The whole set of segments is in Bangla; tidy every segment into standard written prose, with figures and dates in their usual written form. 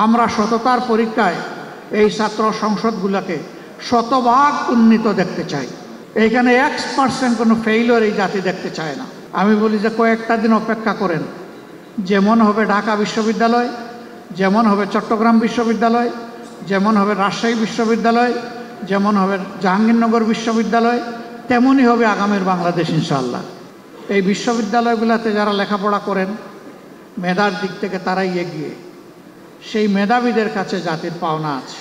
আমরা সততার পরীক্ষায় এই ছাত্র সংসদগুলোকে শতভাগ উন্নীত দেখতে চাই। এইখানে 1% কোনো ফেইলিওর এই জাতি দেখতে চায় না। আমি বলি যে কয়েকটা দিন অপেক্ষা করেন, যেমন হবে ঢাকা বিশ্ববিদ্যালয়, যেমন হবে চট্টগ্রাম বিশ্ববিদ্যালয়, যেমন হবে রাজশাহী বিশ্ববিদ্যালয়, যেমন হবে জাহাঙ্গীরনগর বিশ্ববিদ্যালয়, তেমনই হবে আগামীর বাংলাদেশ ইনশাআল্লাহ। এই বিশ্ববিদ্যালয়গুলোতে যারা লেখাপড়া করেন মেধার দিক থেকে তারাই এগিয়ে, সেই মেধাবীদের কাছে জাতির পাওনা আছে,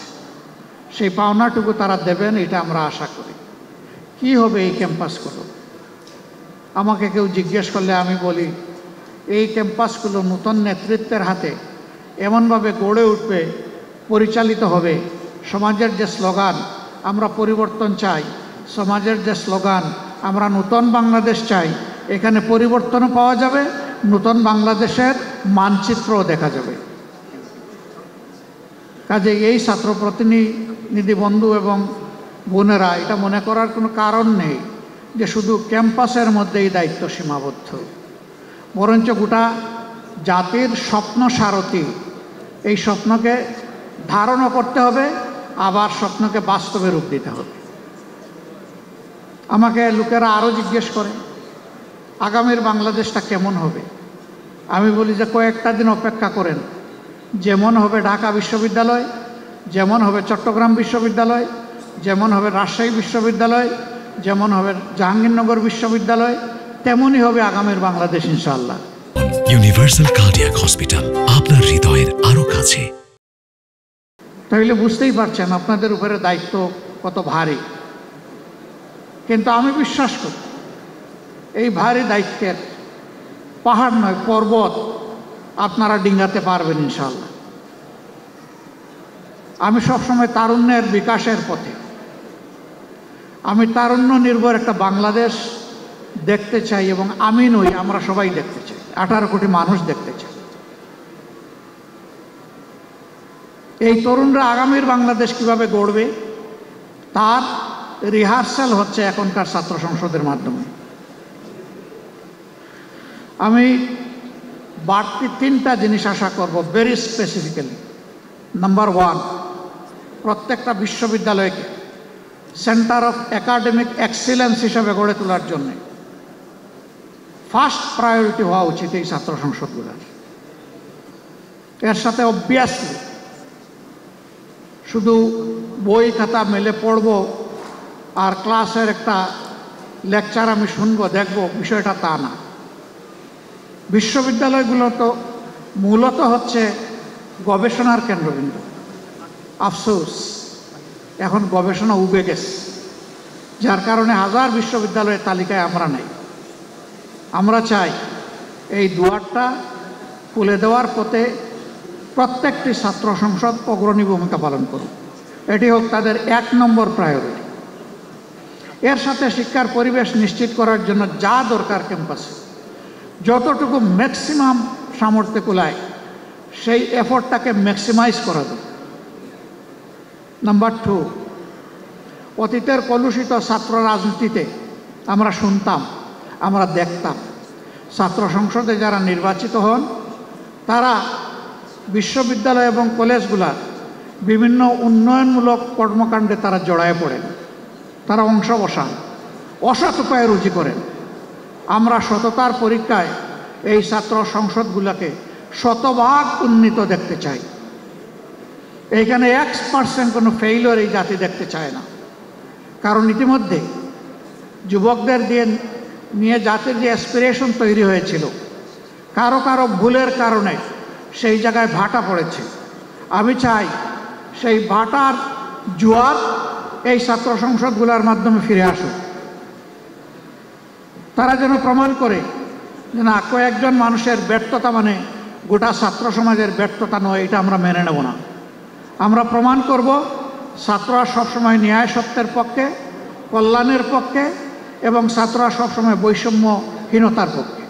সেই পাওনাটুকু তারা দেবেন এটা আমরা আশা করি। কি হবে এই ক্যাম্পাসগুলো? আমাকে কেউ জিজ্ঞেস করলে আমি বলি এই ক্যাম্পাসগুলো নতুন নেতৃত্বের হাতে এমনভাবে গড়ে উঠবে, পরিচালিত হবে। সমাজের যে স্লোগান আমরা পরিবর্তন চাই, সমাজের যে স্লোগান আমরা নতুন বাংলাদেশ চাই, এখানে পরিবর্তনও পাওয়া যাবে, নতুন বাংলাদেশের মানচিত্রও দেখা যাবে। কাজে এই ছাত্র প্রতিনিধি বন্ধু এবং বোনেরা এটা মনে করার কোনো কারণ নেই যে শুধু ক্যাম্পাসের মধ্যেই দায়িত্ব সীমাবদ্ধ, বরঞ্চ গোটা জাতির স্বপ্ন সারথি। এই স্বপ্নকে ধারণও করতে হবে, আবার স্বপ্নকে বাস্তবে রূপ দিতে হবে। আমাকে লোকেরা আরও জিজ্ঞেস করে আগামীর বাংলাদেশটা কেমন হবে। আমি বলি যে কয়েকটা দিন অপেক্ষা করেন, যেমন হবে ঢাকা বিশ্ববিদ্যালয়, যেমন হবে চট্টগ্রাম বিশ্ববিদ্যালয়, যেমন হবে রাজশাহী বিশ্ববিদ্যালয়, যেমন হবে জাহাঙ্গীরনগর বিশ্ববিদ্যালয়, তেমনই হবে আগামীর বাংলাদেশ ইনশাআল্লাহ। ইউনিভার্সাল কার্ডিয়াক হসপিটাল, আপনার হৃদয়ের আরো কাছে। তাইলে বুঝতেই পারছেন আপনাদের উপরে দায়িত্ব কত ভারী। কিন্তু আমি বিশ্বাস করি এই ভারী দায়িত্বের পাহাড় নয়, পর্বত আপনারা ডিঙ্গাতে পারবেন ইনশাআল্লাহ। আমি সবসময় তারুণ্যের বিকাশের পথে, আমি তারুণ্য নির্ভর একটা বাংলাদেশ দেখতে চাই, এবং আমি নই, আমরা সবাই দেখতে চাই, 18 কোটি মানুষ দেখতে চাই। এই তরুণরা আগামীর বাংলাদেশ কিভাবে গড়বে তার রিহার্সাল হচ্ছে এখনকার ছাত্র সংসদের মাধ্যমে। আমি বাড়তি 3টা জিনিস আশা করব ভেরি স্পেসিফিক্যালি। নাম্বার 1, প্রত্যেকটা বিশ্ববিদ্যালয়কে সেন্টার অফ একাডেমিক এক্সিলেন্স হিসাবে গড়ে তোলার জন্য ফার্স্ট প্রায়োরিটি হওয়া উচিত এই ছাত্র সংসদগুলোর। এর সাথে অবভিয়াসলি শুধু বই খাতা মেলে পড়ব আর ক্লাসের একটা লেকচার আমি শুনবো দেখব, বিষয়টা তা না। বিশ্ববিদ্যালয়গুলো তো মূলত হচ্ছে গবেষণার কেন্দ্রবিন্দু। আফসোস এখন গবেষণা উবে গেছে, যার কারণে হাজার বিশ্ববিদ্যালয়ের তালিকায় আমরা নেই। আমরা চাই এই দুয়ারটা খুলে দেওয়ার পথে প্রত্যেকটি ছাত্র সংসদ অগ্রণী ভূমিকা পালন করুক, এটি হোক তাদের 1 নম্বর প্রায়োরিটি। এর সাথে শিক্ষার পরিবেশ নিশ্চিত করার জন্য যা দরকার ক্যাম্পাসে যতটুকু ম্যাক্সিমাম সামর্থ্য কুলায় সেই এফোর্টটাকে ম্যাক্সিমাইজ করা দরকার। নাম্বার 2, অতীতের কলুষিত ছাত্র রাজনীতিতে আমরা শুনতাম, আমরা দেখতাম ছাত্র সংসদে যারা নির্বাচিত হন তারা বিশ্ববিদ্যালয় এবং কলেজগুলার বিভিন্ন উন্নয়নমূলক কর্মকাণ্ডে তারা জড়ায় পড়েন, তারা অংশ বসান, অসৎ উপায়ে রুজি করেন। আমরা সততার পরীক্ষায় এই ছাত্র সংসদগুলোকে শতভাগ উন্নীত দেখতে চাই। এইখানে 1% কোনো ফেইলিওর এই জাতি দেখতে চায় না। কারণ ইতিমধ্যে যুবকদের নিয়ে জাতির যে অ্যাসপিরেশন তৈরি হয়েছিল, কারো কারো ভুলের কারণে সেই জায়গায় ভাটা পড়েছে। আমি চাই সেই ভাটার জোয়ার এই ছাত্র সংসদগুলোর মাধ্যমে ফিরে আসুক। তারা যেন প্রমাণ করে যে না, কয়েকজন মানুষের ব্যর্থতা মানে গোটা ছাত্র সমাজের ব্যর্থতা নয়, এটা আমরা মেনে নেব না। আমরা প্রমাণ করব ছাত্ররা সবসময় ন্যায় সত্যের পক্ষে, কল্যাণের পক্ষে, এবং ছাত্ররা সবসময় বৈষম্যহীনতার পক্ষে।